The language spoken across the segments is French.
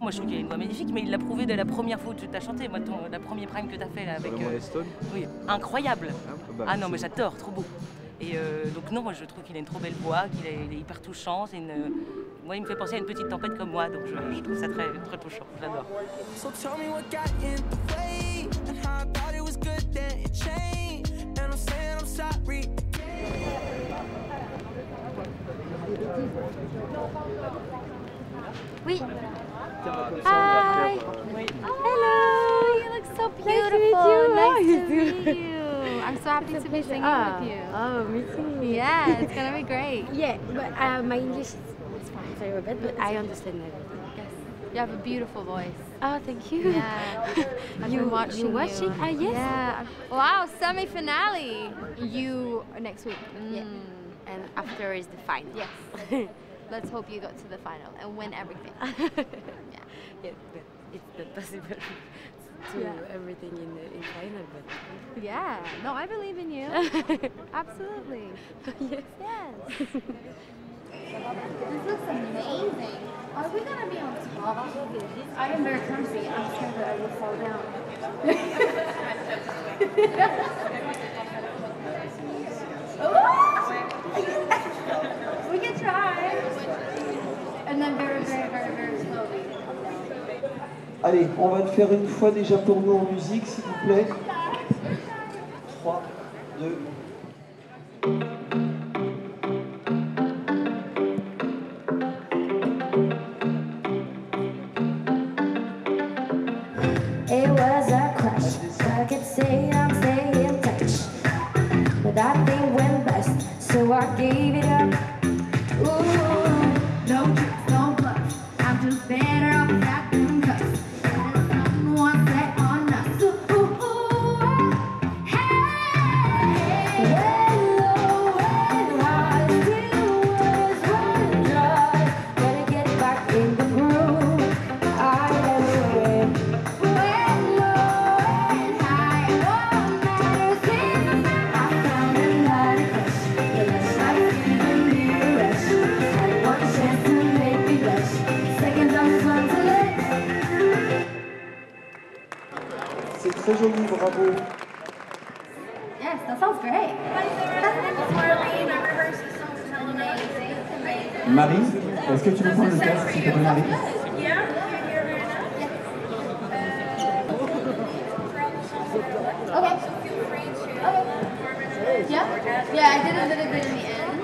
Moi je trouve qu'il a une voix magnifique, mais il l'a prouvé dès la première fois où tu t'as chanté, moi la première prime que tu as fait là, avec... oui, incroyable. Ah non mais j'adore, trop beau. Et donc non, moi je trouve qu'il a une trop belle voix, qu'il est hyper touchant. Moi il me fait penser à une petite tempête comme moi, donc je trouve ça très, très touchant, j'adore. Oui. Hi. Hello. You look so beautiful. Nice to meet you. I'm so happy to be singing with you. Oh, me too. Yeah, it's gonna be great. Yeah, but my English is very bad, but I understand everything. Yes. You have a beautiful voice. Oh, thank you. Yeah. I've been watching you watching? Ah, yes. Yeah. Wow, semi-finale. You next week. Yeah. And after is the final. Yes. Let's hope you go to the final and win everything. Yeah. Yeah, but it's not possible to everything in final, but yeah. No, I believe in you. Absolutely. Yes. Yes. This looks amazing. Are we gonna be on top? I am very clumsy. I'm scared that I will fall down. We can try. And then very, very, very, very slowly. Allez, on va le faire une fois déjà pour nous en musique, s'il vous plaît. 3, 2... It was a crush. I could say I'm staying in touch, but that thing went bust, so I gave it up. Ooh, no tricks, no bluffs. I'm just better off that than cuss. Someone set on us. Hey, when low and high, still was running dry. Gotta get back in the groove. I never win. C'est très joli, bravo. Yes, that sounds great. Marie, est-ce que tu veux prendre le casque, s'il te plaît, Marie? Okay. Okay. Yeah? Yeah, I did a little bit in the end.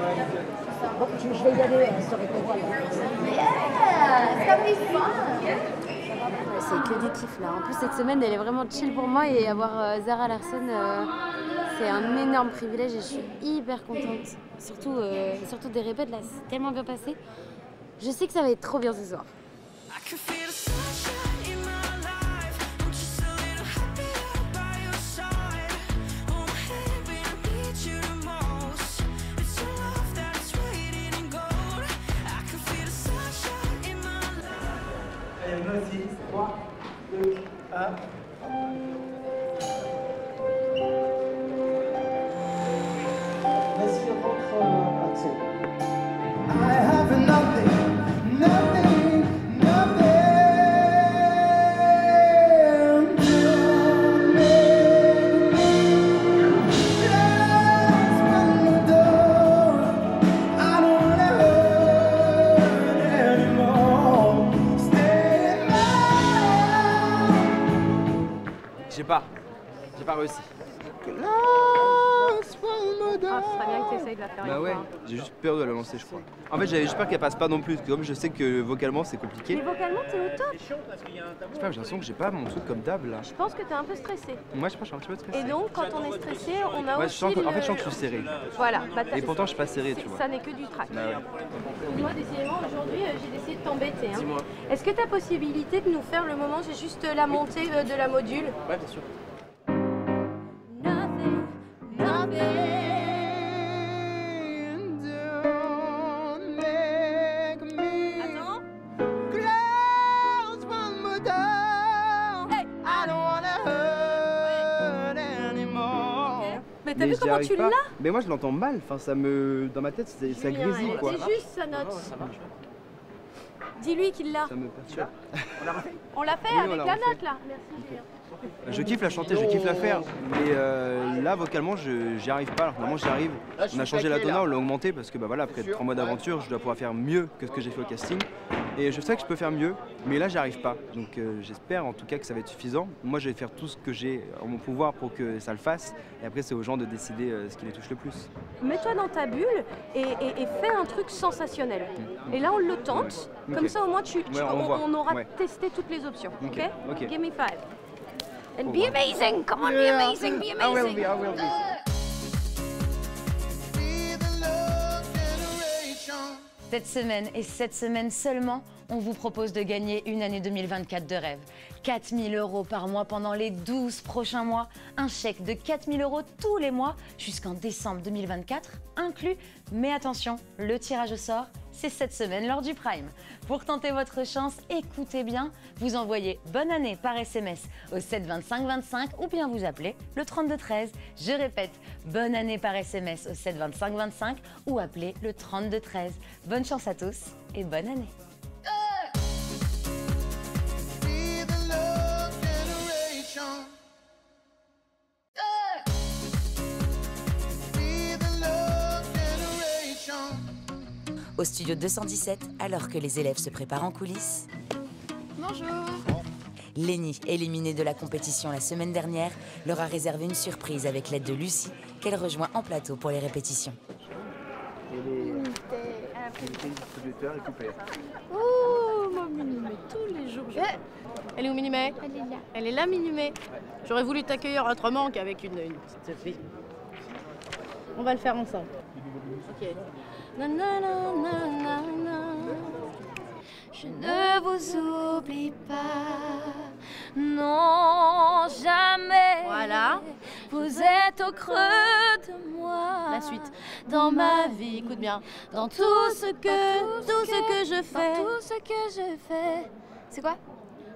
Je vais y aller sur les convois. Yeah, it's gonna be fun. C'est que du kiff là. En plus cette semaine elle est vraiment chill pour moi et avoir Zara Larsson c'est un énorme privilège et je suis hyper contente. Surtout des répètes là, c'est tellement bien passé. Je sais que ça va être trop bien ce soir. Allez, nous aussi. 3, 2, 1. Vas-y, rentre, Axel. I have nothing, nothing, nothing to make me just one more door. I don't wanna hurt anymore. Stay in J'ai pas réussi. Ah, ce serait bien que tu essayes de la faire Bah une ouais, fois. j'ai juste peur de la lancer, je crois. En fait, j'avais juste peur qu'elle passe pas non plus, parce que comme je sais que vocalement c'est compliqué. Mais vocalement, t'es au top. Je sais pas, j'ai l'impression que j'ai pas mon truc comme d'hab là. Je pense que t'es un peu stressé. Moi, je pense que je suis un petit peu stressé. Et donc, quand on est stressé, on a Ouais, aussi en fait, je sens que je suis serré. Voilà. Bah, Et pourtant, je suis pas serré, tu vois. Ça n'est que du trac. Bah ouais. Moi, décidément, aujourd'hui, j'ai décidé de t'embêter. Hein. Dis-moi. Est-ce que tu as possibilité de nous faire le moment, j'ai juste la montée de la module? Ouais, bien sûr. Mais t'as vu comment tu l'as? Mais moi je l'entends mal, enfin ça me. Dans ma tête ça grésille quoi. C'est juste sa note. Ça marche. Dis-lui qu'il l'a. Ça me perturbe. On l'a fait Oui, on avec l'a la refait. note là. Merci Julien. Je kiffe la chanter, je kiffe la faire, mais là vocalement j'y arrive pas. Alors, normalement j'y arrive. On a changé la tona, on l'a augmenté parce que bah voilà, après 3 mois d'aventure, je dois pouvoir faire mieux que ce que j'ai fait au casting. Et je sais que je peux faire mieux, mais là j'y arrive pas. Donc j'espère en tout cas que ça va être suffisant. Moi je vais faire tout ce que j'ai en mon pouvoir pour que ça le fasse. Et après c'est aux gens de décider ce qui les touche le plus. Mets-toi dans ta bulle et fais un truc sensationnel. Et là on le tente, comme Ok. ça au moins on aura Ouais. testé toutes les options. Ok, Ok? ok. Give me 5. And Oh, be wow. amazing! Come on, be Yeah. amazing, be I will amazing! be, I will be. Cette semaine et cette semaine seulement, on vous propose de gagner une année 2024 de rêve. 4 000 € par mois pendant les 12 prochains mois. Un chèque de 4 000 € tous les mois jusqu'en décembre 2024 inclus. Mais attention, le tirage au sort, c'est cette semaine lors du Prime. Pour tenter votre chance, écoutez bien, vous envoyez bonne année par SMS au 7 25 25 ou bien vous appelez le 32 13. Je répète, bonne année par SMS au 7 25 25 ou appelez le 32 13. Bonne chance à tous et bonne année. Au studio 217, alors que les élèves se préparent en coulisses, Bonjour. Lénie, éliminée de la compétition la semaine dernière, leur a réservé une surprise avec l'aide de Lucie, qu'elle rejoint en plateau pour les répétitions. Et les distributeurs récupèrent. Oh, ma Minimé, tous les jours. Elle est où Minimé? Elle est là. Elle est là, Minimé. J'aurais voulu t'accueillir autrement qu'avec une petite fille. On va le faire ensemble. Ok. Na, na, na, na, na, na. Je ne vous oublie pas, non, jamais. Voilà. Vous êtes au creux de moi. La suite. Dans ma vie, écoute bien. Dans tout ce que je fais. Dans tout ce que je fais. C'est quoi?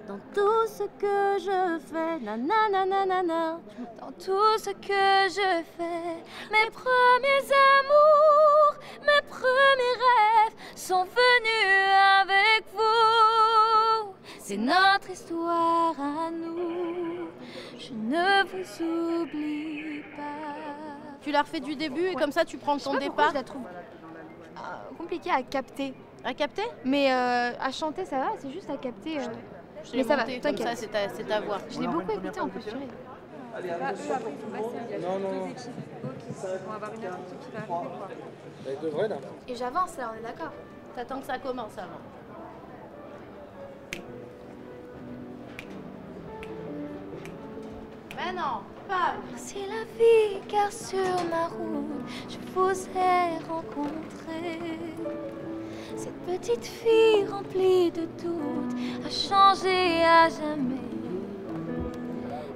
Dans tout ce que je fais. Na na na na na na. Dans tout ce que je fais. Mes premiers amours, mes premiers rêves sont venus avec vous. C'est notre histoire à nous. Je ne vous oublie pas. Tu la refais du début et comme ça tu prends ton Je départ. la trouve compliquée à capter. À capter? Mais à chanter ça va, c'est juste à capter. Je Mais l'ai ça va, monté, comme ça t'inquiète. c'est ta voix. Je l'ai beaucoup écouté en plus. Allez, attention. Non, non. On va avoir une heure qui va arriver quoi. Elle devrait là. Et j'avance là, on est d'accord. T'attends que ça commence avant. Mais non, pas. C'est la vie car sur ma route je vous ai rencontré. Cette petite fille remplie de doutes a changé à jamais.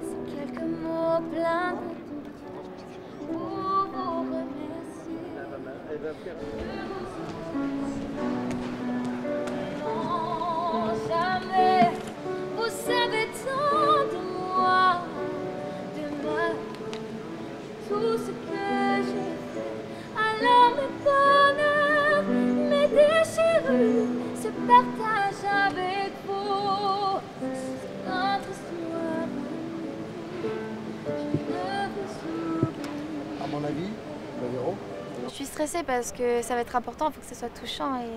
C'est quelques mots pleins de doute pour vous remercier. Non, jamais vous savez tant de moi, de moi, tout ce que je fais. Alors mes bonheurs, mes déchirures se partagent avec vous. C'est notre histoire. Je ne vous oublie. À mon avis, le Véro. Je suis stressée parce que ça va être important, il faut que ce soit touchant et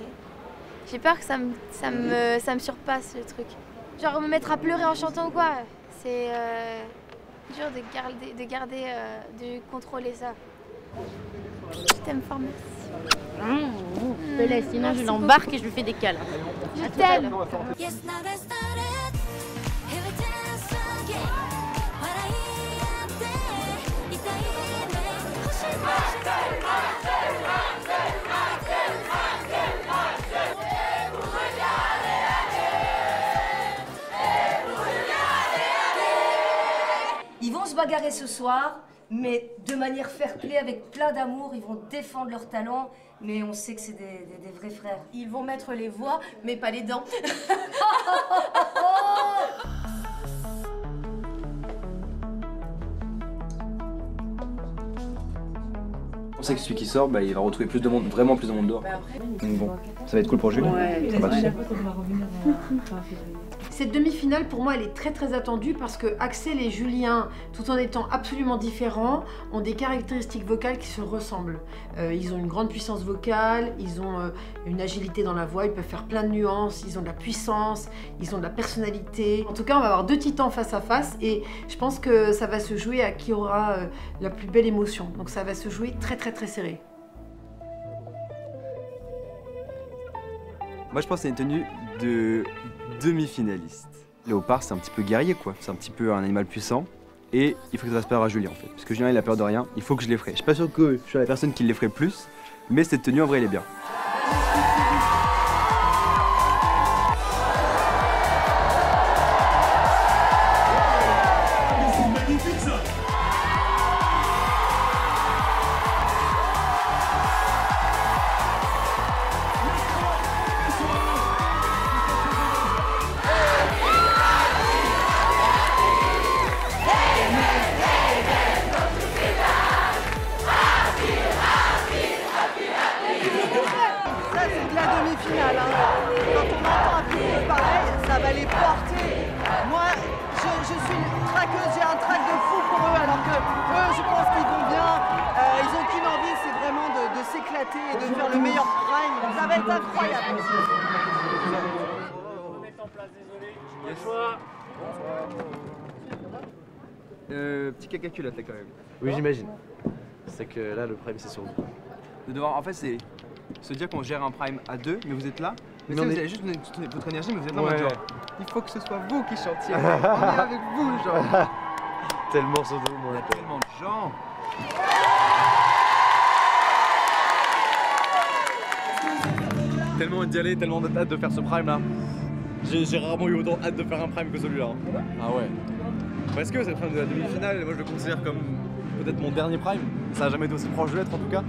j'ai peur que ça me surpasse le truc. Genre me mettre à pleurer en chantant ou quoi, c'est dur de contrôler ça. Je t'aime fort, merci. Je te laisse, sinon je l'embarque et je lui fais des câlins. Je t'aime. Ils vont se bagarrer ce soir, mais de manière fair-play, avec plein d'amour. Ils vont défendre leur talent, mais on sait que c'est des vrais frères. Ils vont mettre les voix, mais pas les dents. On sait que celui qui sort, il va retrouver plus de monde, vraiment plus de monde dehors. Donc bon, ça va être cool pour Julie. Ouais, ça va tout ça. Cette demi-finale, pour moi, elle est très très attendue parce que Axel et Julien, tout en étant absolument différents, ont des caractéristiques vocales qui se ressemblent. Ils ont une grande puissance vocale, ils ont une agilité dans la voix, ils peuvent faire plein de nuances, ils ont de la puissance, ils ont de la personnalité. En tout cas, on va avoir deux titans face à face et je pense que ça va se jouer à qui aura la plus belle émotion. Donc ça va se jouer très très très serré. Moi je pense que c'est une tenue de demi-finaliste. Léopard c'est un petit peu guerrier quoi, c'est un petit peu un animal puissant et il faut que ça fasse peur à Julien en fait. Parce que Julien il a peur de rien, il faut que je l'effraie. Je suis pas sûr que je suis la personne qui l'effraie plus, mais cette tenue en vrai elle est bien. Et de faire le meilleur prime, ça va être incroyable. Petit caca culotte là quand même. Oui j'imagine. C'est que là le prime c'est sur vous. De devoir, en fait c'est se dire qu'on gère un prime à deux, mais vous êtes là. Mais vous avez juste votre énergie, mais vous êtes là en mode genre, il faut que ce soit vous qui chantiez. On est avec vous genre. Tellement sur vous mon appel. Tellement de gens. Tellement hâte d'y aller, tellement hâte de faire ce prime là. J'ai rarement eu autant hâte de faire un prime que celui-là. Ah ouais. Parce que c'est le prime de la demi-finale et moi je le considère comme peut-être mon dernier prime. Ça n'a jamais été aussi proche de l'être en tout cas.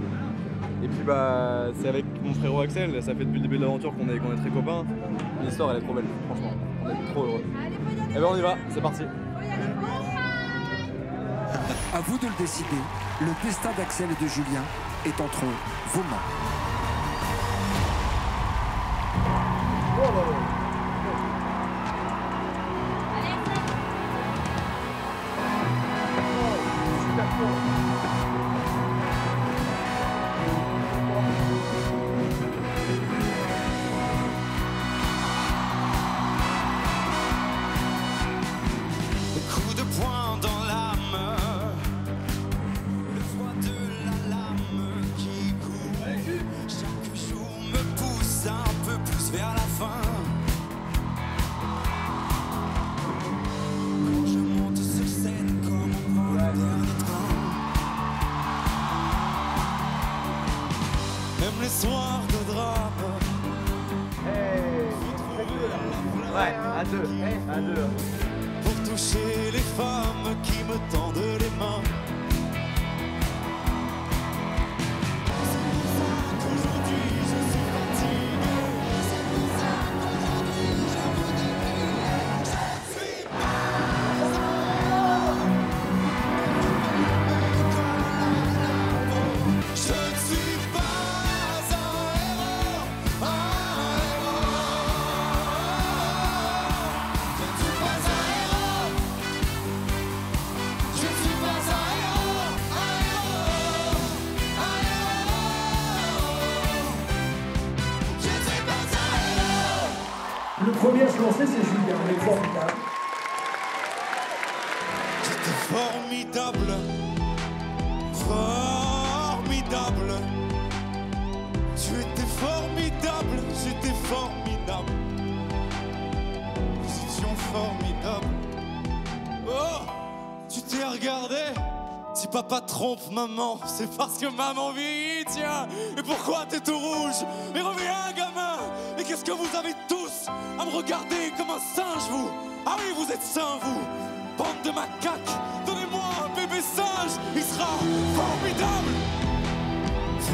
Et puis bah c'est avec mon frérot Axel, ça fait depuis le début de l'aventure qu'on est très copains. L'histoire elle est trop belle, franchement. On est trop heureux. Et ben on y va, c'est parti. À vous de le décider, le destin d'Axel et de Julien est entre vos mains. Coup de poing dans l'âme, le froid de la lame qui coule. Chaque jour me pousse un peu plus vers la fin. Quand je monte sur scène comme on prend le dernier train. Même les soirs de drame. Ouais, à deux, à deux. Pour toucher les femmes qui me tendent les mains. C'est pour ça qu'aujourd'hui je suis fatigué. C'est pour ça qu'aujourd'hui je vous débrouille. Je suis je ne suis pas un héros, Je ne suis pas un héros. Je ne suis pas un héros, Je ne suis pas un héros. Le premier à se lancer, c'est Julien, il est formidable. J'étais formidable, formidable. Tu étais formidable, j'étais formidable. Nous étions formidables. Oh, tu t'es regardé? Si papa trompe maman, c'est parce que maman vieillit, tiens. Et pourquoi t'es tout rouge? Mais reviens, gamin. Et qu'est-ce que vous avez tous à me regarder comme un singe, vous? Ah oui, vous êtes sains, vous. Bande de macaques, donnez-moi un bébé singe. Il sera formidable.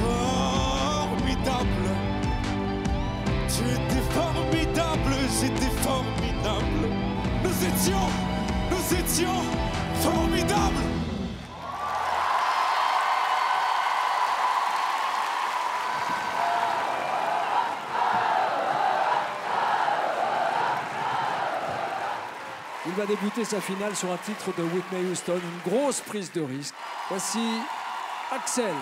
Formidable. Tu étais formidable, j'étais formidable. Nous étions formidables. va débuter sa finale sur un titre de Whitney Houston, une grosse prise de risque. Voici Axel.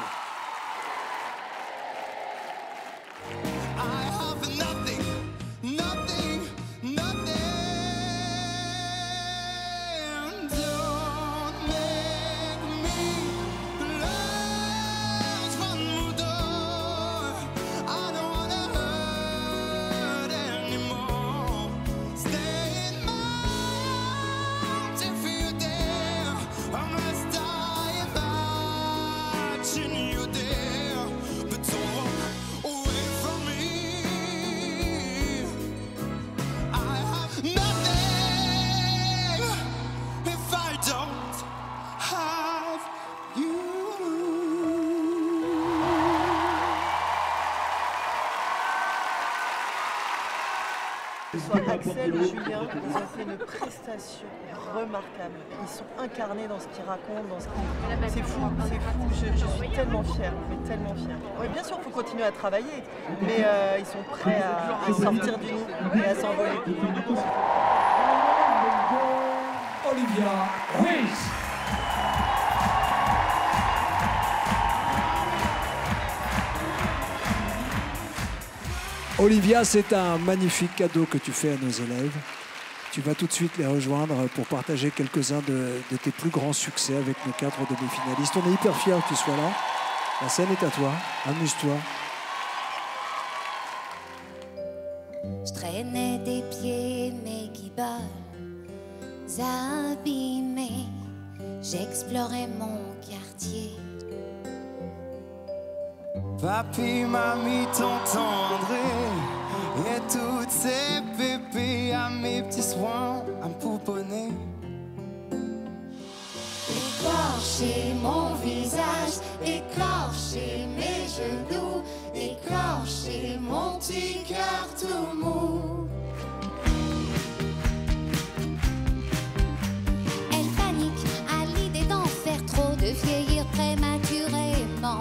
Axel et Julien, ils ont fait une prestation remarquable. Ils sont incarnés dans ce qu'ils racontent, dans ce qu'ils... C'est fou, c'est fou. Je suis tellement fière, mais tellement fière. Oui, bien sûr, il faut continuer à travailler, mais ils sont prêts à sortir du nid et à s'envoler. Olivia Ruiz. Olivia, c'est un magnifique cadeau que tu fais à nos élèves. Tu vas tout de suite les rejoindre pour partager quelques-uns de tes plus grands succès avec nos 4 demi-finalistes. On est hyper fiers que tu sois là. La scène est à toi. Amuse-toi. Je traînais des pieds, mes guibolles abîmés. J'explorais mon quartier. Papy, mamie, tonton André et toutes ces pépés à mes petits soins à me pouponner. Écorcher mon visage, écorcher mes genoux, écorcher mon petit cœur tout mou. Elle panique à l'idée d'en faire trop, de vieillir prématurément.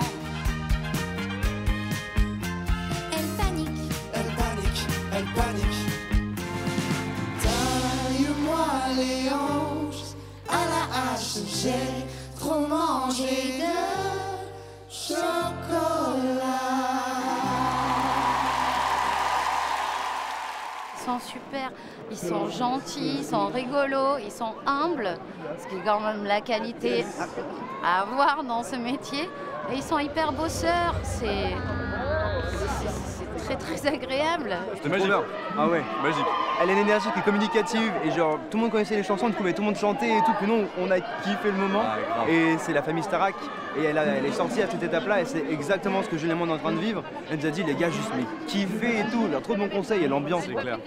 Elle panique. Taille-moi les hanches à la hache. J'ai trop mangé de chocolat. Ils sont super, ils sont gentils, ils sont rigolos, ils sont humbles, ce qui est quand même la qualité à avoir dans ce métier. Et ils sont hyper bosseurs, c'est très agréable. C'était magique. Ah ouais, magique. Elle a une énergie qui est communicative et genre tout le monde connaissait les chansons, du coup tout le monde chantait et tout, puis nous on a kiffé le moment. Et c'est la famille Starac et elle est sortie à cette étape-là et c'est exactement ce que Julien et moi on est en train de vivre. Elle nous a dit les gars juste mais kiffez et tout, il y a trop de bons conseils et l'ambiance. C'est clair.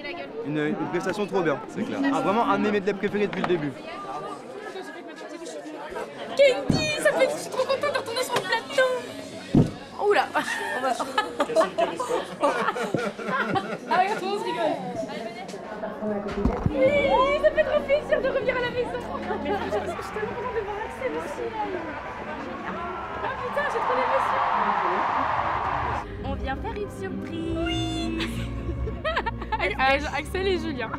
Une prestation trop bien. C'est clair. Ah, vraiment un de mes medleys préférés depuis le début. Kendy, ça fait que je suis trop contente de retourner sur le plateau. Oula. On va... Ah regarde, tout le monde se rigole. Oui, ça fait trop plaisir de revenir à la maison. Mais parce que je suis tellement contente de voir Axel aussi. Ah putain, j'ai trop d'émotion. On vient faire une surprise. Oui. Axel et Julien.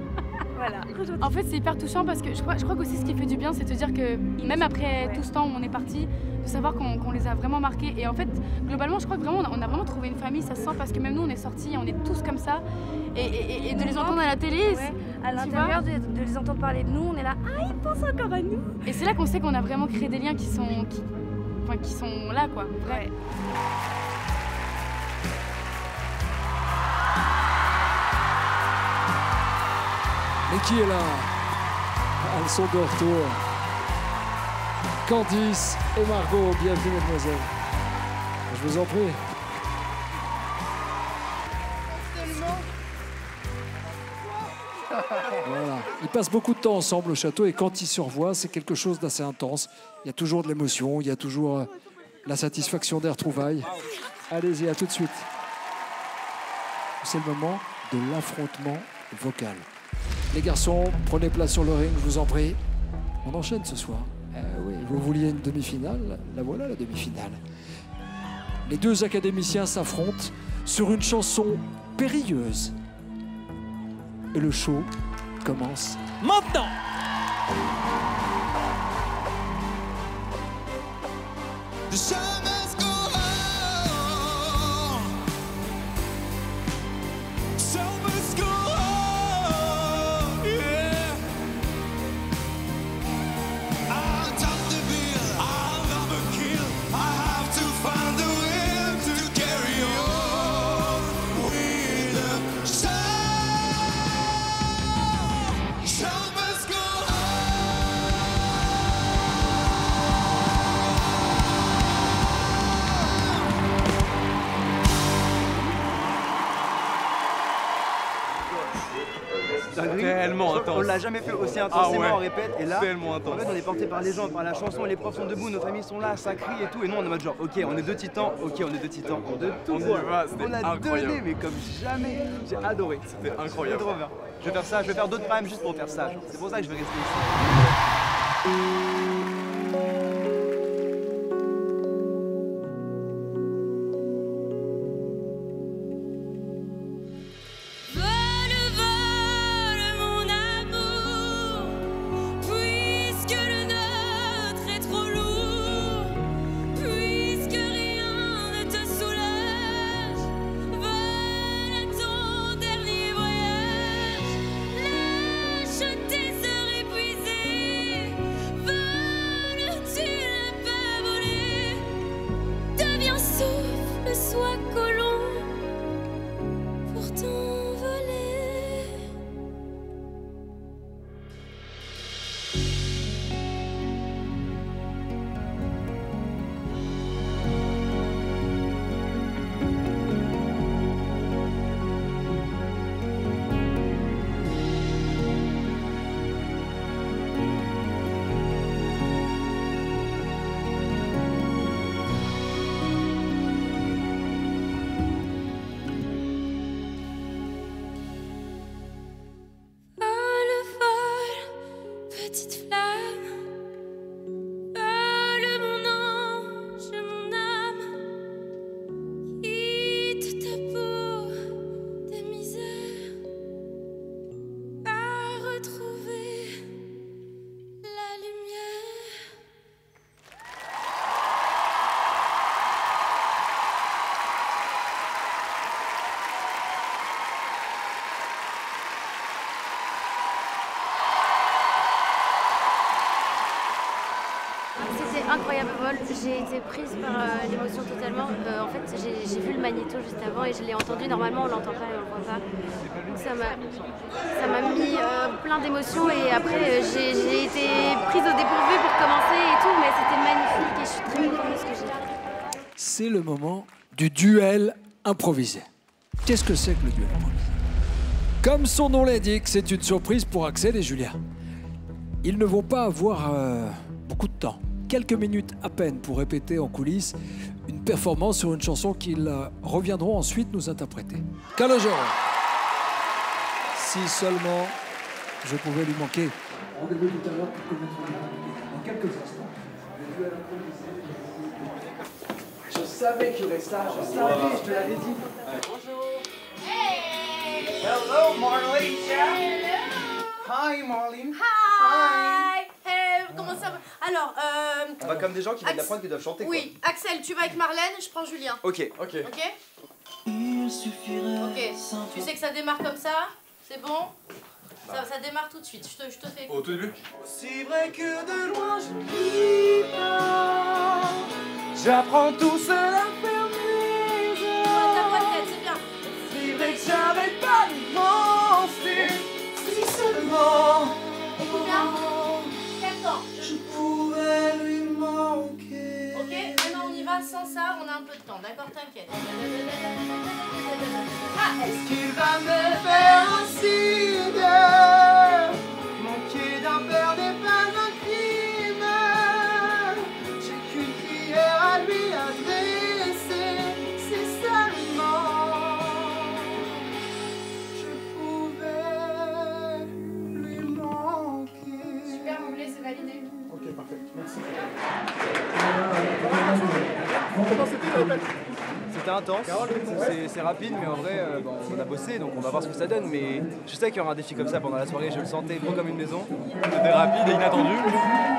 Voilà. En fait, c'est hyper touchant parce que je crois qu'aussi ce qui fait du bien, c'est de se dire que même après tout ce temps où on est parti, de savoir qu'on les a vraiment marqués. Et en fait, globalement, je crois que vraiment, on a vraiment trouvé une famille, ça se sent parce que même nous, on est sortis, on est tous comme ça. Et de les entendre à la télé, à l'intérieur, de les entendre parler de nous, on est là, ah, ils pensent encore à nous. Et c'est là qu'on sait qu'on a vraiment créé des liens qui sont là, quoi. Ouais. Mais qui est là? Elles sont de retour. Candice et Margot, bienvenue mesdemoiselles. Je vous en prie. Voilà. Ils passent beaucoup de temps ensemble au château et quand ils se revoient, c'est quelque chose d'assez intense. Il y a toujours de l'émotion, il y a toujours la satisfaction des retrouvailles. Allez-y, à tout de suite. C'est le moment de l'affrontement vocal. Les garçons, prenez place sur le ring, je vous en prie. On enchaîne ce soir. Oui, vous vouliez une demi-finale, la voilà la demi-finale. Les deux académiciens s'affrontent sur une chanson périlleuse. Et le show commence maintenant. The show must go on. Show must go on. Yeah. I'll top the bill. I'll never kill. I have to find the will to carry on with the show. Show must go on. Tellement intense. On l'a jamais fait aussi intensément, Ah ouais. on répète, et là, Tellement intense. en fait, on est porté par les gens, par la chanson, les profs sont debout, nos familles sont là, ça crie et tout, et nous on est en mode genre, ok, on est deux titans, on de tout On y quoi. va, c'était On a incroyable. donné, mais comme jamais, j'ai adoré. C'était incroyable. Trop bien. Je vais faire ça, je vais faire d'autres primes juste pour faire ça, genre. C'est pour ça que je vais rester ici. Vole, vole mon amour, puisque le nôtre est trop lourd, puisque rien ne te soulage, vole à ton dernier voyage, lâche tes heures épuisées, vole, tu ne peux voler, deviens souffle, sois colombe pour t'envoler. Vole, vole, petite flamme, vole mon ange, mon âme, quitte ta peau de misère, à retrouver la lumière. C'était incroyable vol, j'ai été prise par l'émotion totalement. En fait, j'ai vu le magnéto juste avant et je l'ai entendu. Normalement, on l'entend pas et on le voit pas. Donc ça m'a mis plein d'émotions et après, j'ai été prise au dépourvu pour commencer et tout, mais c'était magnifique et je suis très contente de ce que j'ai fait. C'est le moment du duel improvisé. Qu'est-ce que c'est que le duel improvisé? Comme son nom l'indique, c'est une surprise pour Axel et Julia. Ils ne vont pas avoir beaucoup de temps, quelques minutes à peine pour répéter en coulisses une performance sur une chanson qu'ils reviendront ensuite nous interpréter. Calogero. Si seulement je pouvais lui manquer. Rendez-vous tout à l'heure pour connaître dans quelques instants. Le duel improvisé. Je savais qu'il y aurait ça, je savais, je te l'avais dit. Bonjour. Hello, Marlene. Hi, Marlene. Hi. Comment ça va? Alors, On va comme des gens qui viennent d'apprendre qu'ils doivent chanter. oui, Axel, tu vas avec Marlène, je prends Julien. Ok. Ok. Il suffirait. Ok. Tu sais que ça démarre comme ça? C'est bon? Ça démarre tout de suite. Je te fais. Au tout début? C'est vrai que de loin je vis pas. J'apprends tout seul à faire mes heures. Ta voix de tête, c'est bien. C'est vrai que j'arrête pas de penser. Si seulement. Écoute bien. Quel temps? Je pouvais lui manquer. Ok, maintenant on y va sans ça, on a un peu de temps, d'accord? T'inquiète. Ah, Est-ce qu'il va me faire un signe? Manquer d'un père n'est pas un crime. J'ai qu'une prière à lui adresser. C'est seulement je pouvais lui manquer. super, vous voulez, c'est validé. Ok, parfait. Merci. Comment c'était la répète? c'était intense, c'est rapide, mais en vrai, on a bossé, donc on va voir ce que ça donne. Mais je sais qu'il y aura un défi comme ça pendant la soirée, je le sentais gros comme une maison. C'était rapide et inattendu,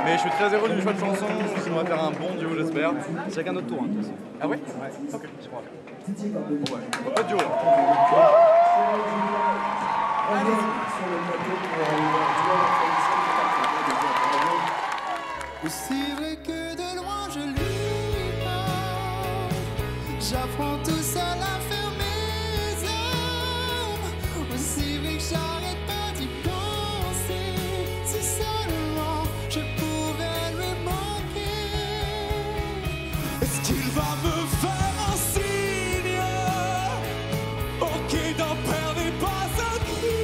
mais je suis très heureux du choix de chanson. On va faire un bon duo, j'espère. Chacun notre tour. Hein, ah ouais? Ouais, ok, je crois. Ouais, pas de duo. Aussi vrai que de loin je lui parle, j'apprends tout seul à faire mes armes. Aussi vrai que j'arrête pas d'y penser, si seulement je pouvais lui manquer. Est-ce qu'il va me faire un signe? Ok, n'en perdez pas un cri.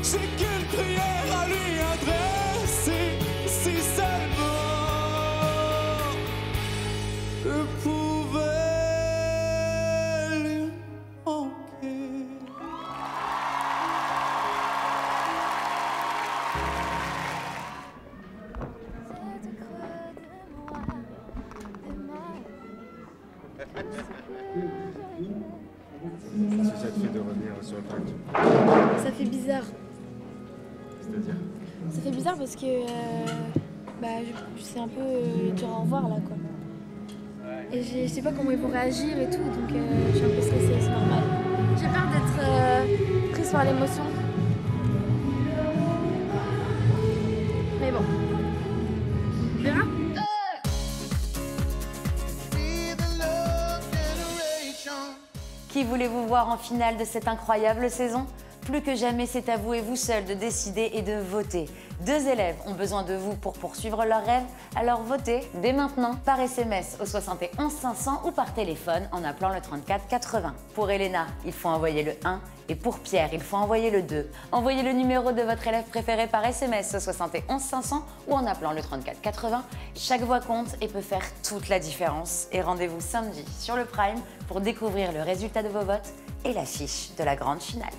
J'ai qu'une prière à lui adresser. Si seulement je pouvais lui manquer. Qu'est-ce que ça te fait de revenir sur le pacte? Ça fait bizarre. C'est-à-dire? Ça fait bizarre parce que c'est un peu dur à revoir là quoi. Et je sais pas comment ils vont réagir et tout, donc je suis un peu stressée, c'est normal. J'ai peur d'être prise par l'émotion. Mais bon, on verra. Qui voulez-vous voir en finale de cette incroyable saison? Plus que jamais, c'est à vous et vous seuls de décider et de voter. 2 élèves ont besoin de vous pour poursuivre leurs rêves, alors votez dès maintenant par SMS au 71 500 ou par téléphone en appelant le 34 80. Pour Elena, il faut envoyer le 1 et pour Pierre, il faut envoyer le 2. Envoyez le numéro de votre élève préféré par SMS au 71 500 ou en appelant le 34 80. Chaque voix compte et peut faire toute la différence. Et rendez-vous samedi sur le Prime pour découvrir le résultat de vos votes et l'affiche de la grande finale.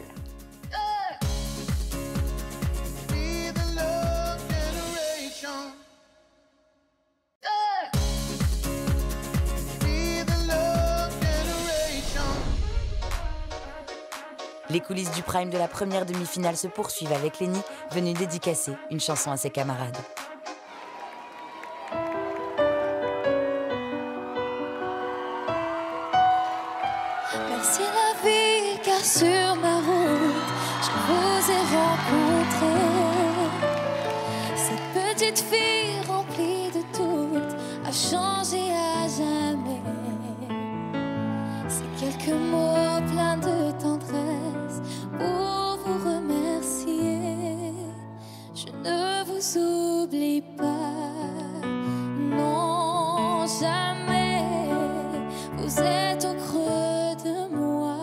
Les coulisses du Prime de la première demi-finale se poursuivent avec Lenny, venue dédicacer une chanson à ses camarades. Merci la vie, car sur ma route, je vous ai rencontré. Cette petite fille remplie de doutes a changé à jamais. Ces quelques mots pleins de tendresse pour vous remercier. Je ne vous oublie pas, non jamais. Vous êtes au creux de moi,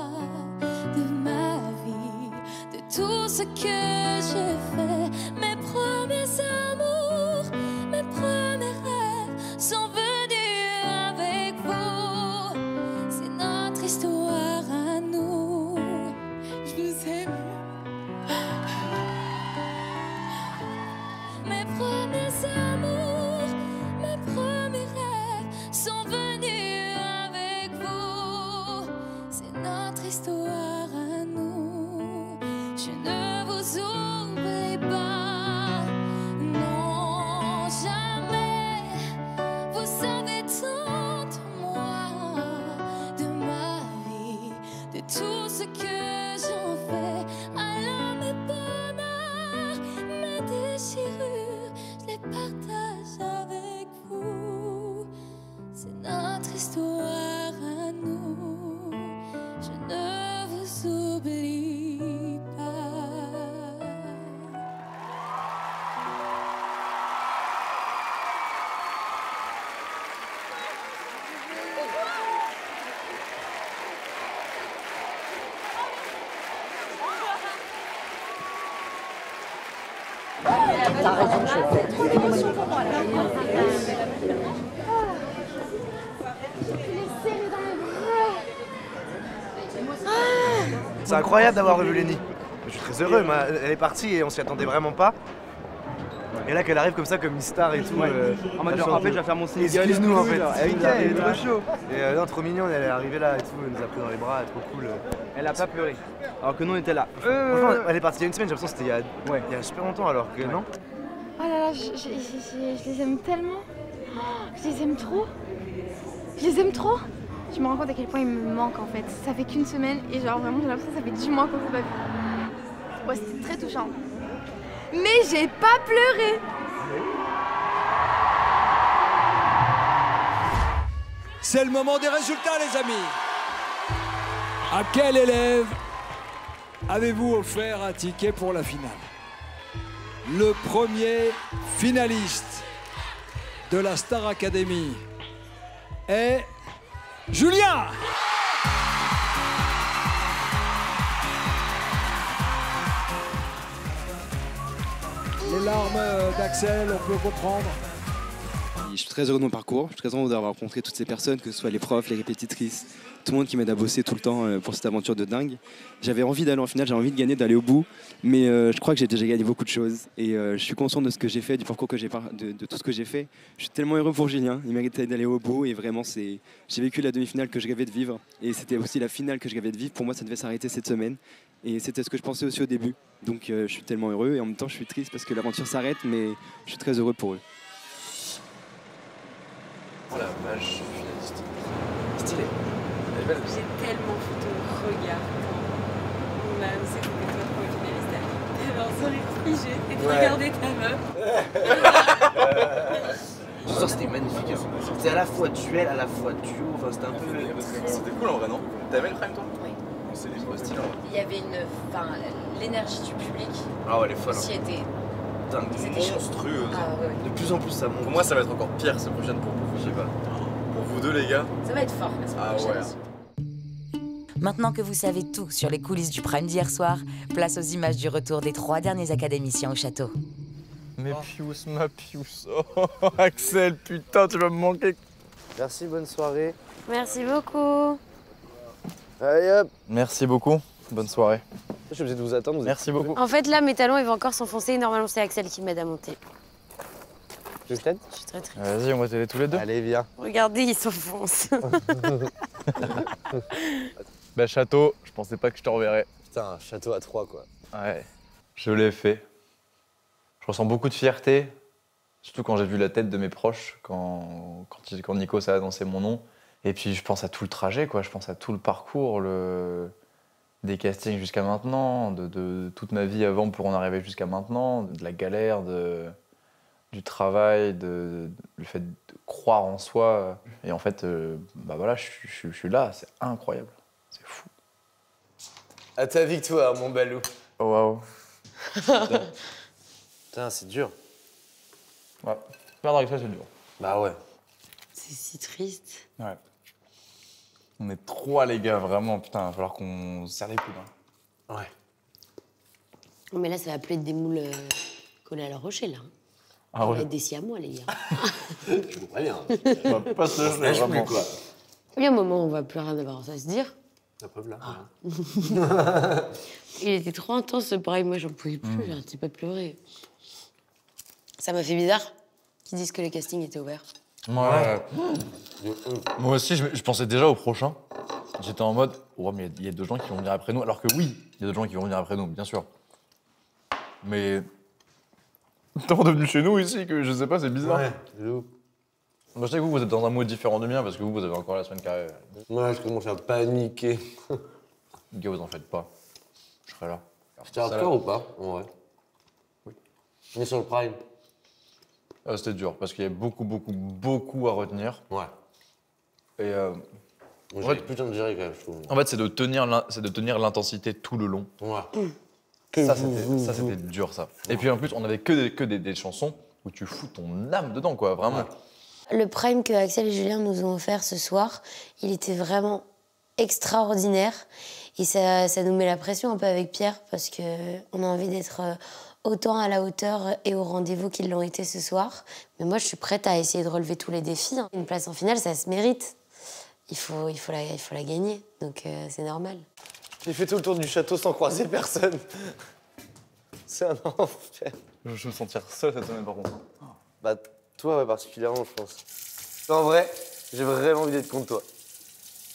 de ma vie, de tout ce que je fais. Mes premiers amours, mes premiers rêves sont venus avec vous. C'est notre histoire à nous. Je vous aime. Mes premiers amours, mes premiers rêves sont venus avec vous. C'est notre histoire à nous. Je ne vous oublie pas, non jamais. Vous savez tant de moi, de ma vie, de tout ce que j'en fais. Alors mes bonheurs, mes déchirures, je les partage avec vous. C'est notre histoire à nous. Je ne vous oublie pas. T'as raison, chef. C'est incroyable d'avoir revu Lenny. Je suis très heureux, elle est partie et on s'y attendait vraiment pas. Et là, qu'elle arrive comme ça, comme une star et tout. En mode genre, en fait, je vais faire mon single. Excuse-nous, en fait. Elle est trop chaud. Et non, trop mignonne, elle est arrivée là et tout, elle nous a pris dans les bras, trop cool. Elle a pas pleuré. Alors que nous, on était là. Franchement, elle est partie il y a une semaine, j'ai l'impression que c'était il y a super longtemps, alors que non. Oh là là, je les aime tellement. Oh, je les aime trop. Je les aime trop. Je me rends compte à quel point ils me manquent en fait. Ça fait qu'une semaine et genre vraiment j'ai l'impression que ça fait 10 mois qu'on s'est pas vu. Ouais, c'était très touchant. Mais j'ai pas pleuré. C'est le moment des résultats, les amis. À quel élève avez-vous offert un ticket pour la finale? Le premier finaliste de la Star Academy est Julien. Les larmes d'Axel, on peut comprendre. Je suis très heureux de mon parcours, je suis très heureux d'avoir rencontré toutes ces personnes, que ce soit les profs, les répétitrices, tout le monde qui m'aide à bosser tout le temps pour cette aventure de dingue. J'avais envie d'aller en finale, j'avais envie de gagner, d'aller au bout, mais je crois que j'ai déjà gagné beaucoup de choses et je suis conscient de ce que j'ai fait, du parcours que j'ai de tout ce que j'ai fait. Je suis tellement heureux pour Julien, il méritait d'aller au bout et vraiment j'ai vécu la demi-finale que je rêvais de vivre et c'était aussi la finale que je rêvais de vivre. Pour moi, ça devait s'arrêter cette semaine et c'était ce que je pensais aussi au début. Donc je suis tellement heureux et en même temps je suis triste parce que l'aventure s'arrête, mais je suis très heureux pour eux. Oh la vache, je suis finaliste. Stylé. Elle est belle. J'ai tellement foutu le regard quand on m'a annoncé que c'était toi le premier finaliste. T'avais un sourire figé et tu regardais ta meuf. Ce soir c'était magnifique. C'était à la fois duel, à la fois duo. Enfin, c'était un peu. C'était cool en vrai, non? T'as aimé le prime toi? Oui. C'est trop stylé en vrai. Il y avait l'énergie du public. Ah ouais, elle est folle. Qui était monstrueuse. Ah, ouais. De plus en plus ça monte. Pour moi ça va être encore pire cette prochaine pour vous, je sais pas. Pour vous deux les gars. Ça va être fort la semaine prochaine. Maintenant que vous savez tout sur les coulisses du Prime d'hier soir, place aux images du retour des 3 derniers académiciens au château. Mais Pius, ma Pius. Oh, Axel, putain, tu vas me manquer. Merci, bonne soirée. Merci beaucoup. Allez hop. Merci beaucoup, bonne soirée. Je suis obligé de vous attendre. Merci beaucoup. En fait, là, mes talons, ils vont encore s'enfoncer. Normalement, c'est Axel qui m'aide à monter. Je t'aide? Je suis très triste. Vas-y, on va t'aider tous les deux. Allez, viens. Regardez, ils s'enfoncent. Bah, château, je pensais pas que je te reverrais. Putain, un château à 3 quoi. Ouais, je l'ai fait. Je ressens beaucoup de fierté, surtout quand j'ai vu la tête de mes proches, quand Nikos a annoncé mon nom. Et puis je pense à tout le trajet, quoi. Je pense à tout le parcours, des castings jusqu'à maintenant, de toute ma vie avant pour en arriver jusqu'à maintenant, de la galère, du travail, le fait de croire en soi. Et en fait, bah voilà, je suis là, c'est incroyable, c'est fou. À ta victoire, mon balou. Oh waouh. Putain, c'est dur. Ouais, perdre avec ça, c'est dur. Bah ouais. C'est si triste. Ouais. On est 3 les gars, vraiment, putain, il va falloir qu'on se serre les coudes. Hein. Ouais. Mais là, ça va plus être des moules collés à la rocher, là. Ah ça ouais. va être des siamois, les gars. Je comprends bien. On va pas se lâcher, vraiment. Quoi. Il y a un moment où on va plus rien avoir à se dire. La preuve là. Il était trop intense, ce pareil. Moi, j'en pouvais plus, j'arrêtais pas de pleurer. Ça m'a fait bizarre qu'ils disent que les castings étaient ouverts. Ouais. Moi aussi, je pensais déjà au prochain. J'étais en mode, oh, mais il y a 2 gens qui vont venir après nous. Alors que oui, il y a 2 gens qui vont venir après nous, bien sûr. Mais. T'es redevenu chez nous ici, que je sais pas, c'est bizarre. Ouais, de ouf. Moi, je sais que vous êtes dans un mood différent du mien parce que vous avez encore la semaine carrée. Ouais, je commence à paniquer. Les gars, vous en faites pas. Je serai là. C'était hardcore ou pas? Ouais. Oui. On est sur le prime. C'était dur parce qu'il y a beaucoup à retenir. Ouais. Et Moi, j'ai putain de gérer quand même, je trouve. En fait, c'est de tenir l'intensité tout le long. Ouais. Ça, c'était dur, ça. Et puis en plus, on avait que des chansons où tu fous ton âme dedans, quoi, vraiment. Ouais. Le prime que Axel et Julien nous ont offert ce soir, il était vraiment extraordinaire. Et ça nous met la pression un peu avec Pierre parce qu'on a envie d'être autant à la hauteur et au rendez-vous qu'ils l'ont été ce soir. Mais moi, je suis prête à essayer de relever tous les défis. Une place en finale, ça se mérite. Il faut la gagner, donc c'est normal. J'ai fait tout le tour du château sans croiser personne. C'est un enfer. Je vais me sentir seul cette semaine par contre. Bah toi ouais, particulièrement je pense. En vrai, j'ai vraiment envie d'être contre toi.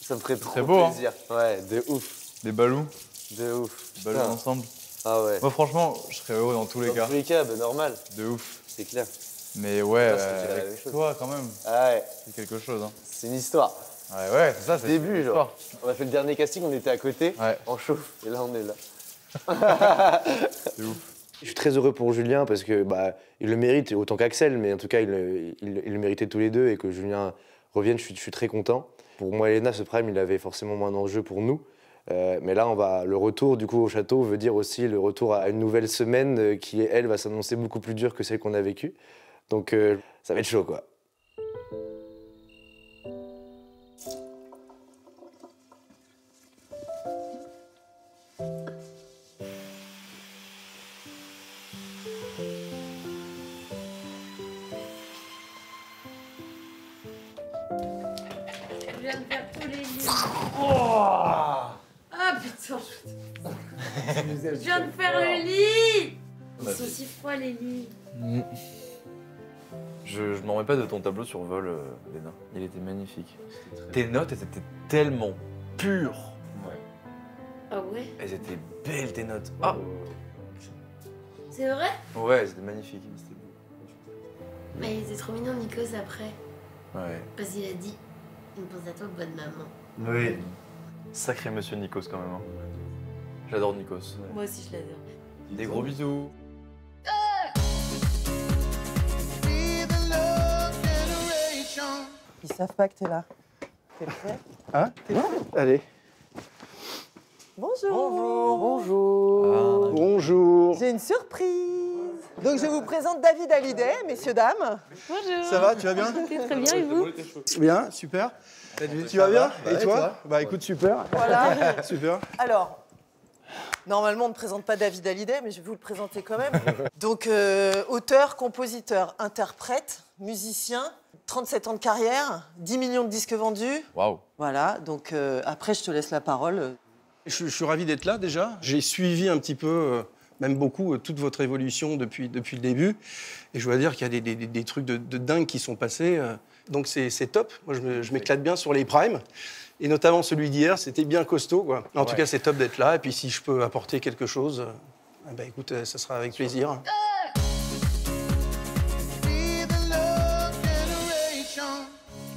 Ça me ferait trop plaisir. Hein. Ouais, de ouf. Des balous. De ouf. Des balous ensemble. Ah ouais. Moi franchement, je serais heureux dans tous les cas. Dans tous les cas, bah normal. De ouf. C'est clair. Mais ouais, avec toi quand même. Ah ouais. C'est quelque chose. Hein. C'est une histoire. Ouais, c'est ça, c'est début genre. On a fait le dernier casting, on était à côté, en chauffe, et là on est là. C'est ouf. Je suis très heureux pour Julien parce que bah, il le mérite autant qu'Axel, mais en tout cas il le méritait tous les deux et que Julien revienne, je suis très content. Pour moi et Elena, ce prime il avait forcément moins d'enjeux pour nous. Mais là, le retour du coup au château veut dire aussi le retour à une nouvelle semaine qui, elle, va s'annoncer beaucoup plus dure que celle qu'on a vécue. Donc ça va être chaud, quoi. Je viens de faire tous les lits. Oh Ah putain, je viens de faire le lit. Ils sont si froids les lits. Je m'en remets pas de ton tableau sur vol, Léna. Il était magnifique. Tes notes, elles étaient tellement pures. Ouais. Ah ouais? Elles étaient belles, tes notes. Ah. C'est vrai? Ouais, elles étaient magnifiques. Mais il était trop mignon, Nikos, après. Ouais. Parce qu'il a dit, il me pense à toi, bonne maman. Oui. Sacré monsieur Nikos, quand même. Hein. J'adore Nikos. Moi aussi, je l'adore. Des gros bisous. Ils savent pas que t'es là. T'es prêt? Hein? Allez. Bonjour. Bonjour. Bonjour. J'ai une surprise. Donc je vous présente David Hallyday, messieurs, dames. Bonjour. Ça va, tu vas bien? Très bien, et vous? Bien, super. Tu vas bien? Et toi? Bah écoute, super. Voilà. Super. Alors, normalement on ne présente pas David Hallyday, mais je vais vous le présenter quand même. Donc auteur, compositeur, interprète, musicien, 37 ans de carrière, 10 millions de disques vendus. Waouh. Voilà, donc après je te laisse la parole. Je suis ravi d'être là déjà. J'ai suivi un petit peu, même beaucoup, toute votre évolution depuis le début. Et je dois dire qu'il y a des trucs de dingue qui sont passés. Donc c'est top. Moi, je m'éclate bien sur les primes. Et notamment celui d'hier, c'était bien costaud, quoi. En tout cas, c'est top d'être là. Et puis si je peux apporter quelque chose, bah, écoute, ça sera avec plaisir.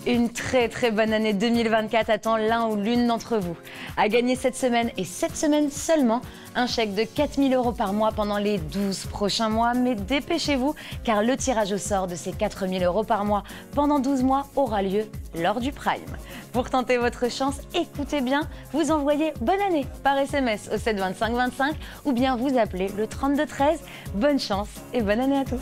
Une très très bonne année 2024 attend l'un ou l'une d'entre vous. À gagner cette semaine et cette semaine seulement, un chèque de 4 000 € par mois pendant les 12 prochains mois. Mais dépêchez-vous car le tirage au sort de ces 4 000 € par mois pendant 12 mois aura lieu lors du Prime. Pour tenter votre chance, écoutez bien, vous envoyez bonne année par SMS au 7 25 25 ou bien vous appelez le 32 13. Bonne chance et bonne année à tous.